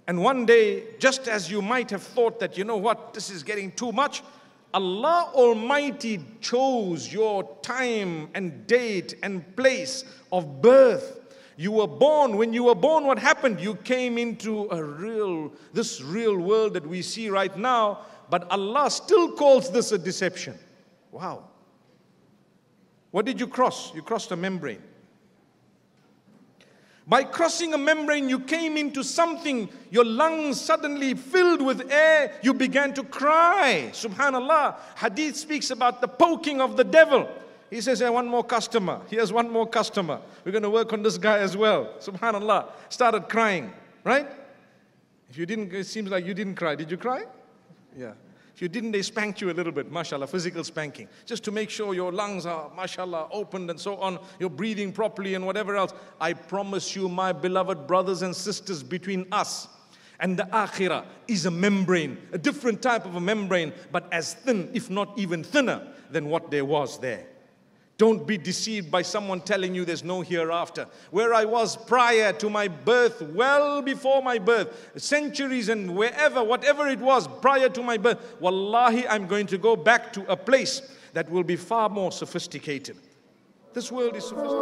And one day, just as you might have thought that, you know what, this is getting too much, Allah Almighty chose your time and date and place of birth. You were born. When you were born, what happened? You came into this real world that we see right now, but Allah still calls this a deception. Wow. What did you cross? You crossed a membrane. By crossing a membrane, you came into something, your lungs suddenly filled with air, you began to cry. Subhanallah. Hadith speaks about the poking of the devil. He says, hey, one more customer. Here's one more customer. We're going to work on this guy as well. Subhanallah. Started crying, right? If you didn't, it seems like you didn't cry. Did you cry? Yeah. If you didn't, they spanked you a little bit, mashallah, physical spanking. Just to make sure your lungs are, mashallah, opened and so on, you're breathing properly and whatever else. I promise you, my beloved brothers and sisters, between us and the akhirah is a membrane, a different type of a membrane, but as thin, if not even thinner than what there was there. Don't be deceived by someone telling you there's no hereafter. Where I was prior to my birth, well before my birth, centuries and wherever, whatever it was prior to my birth, wallahi, I'm going to go back to a place that will be far more sophisticated. This world is sophisticated.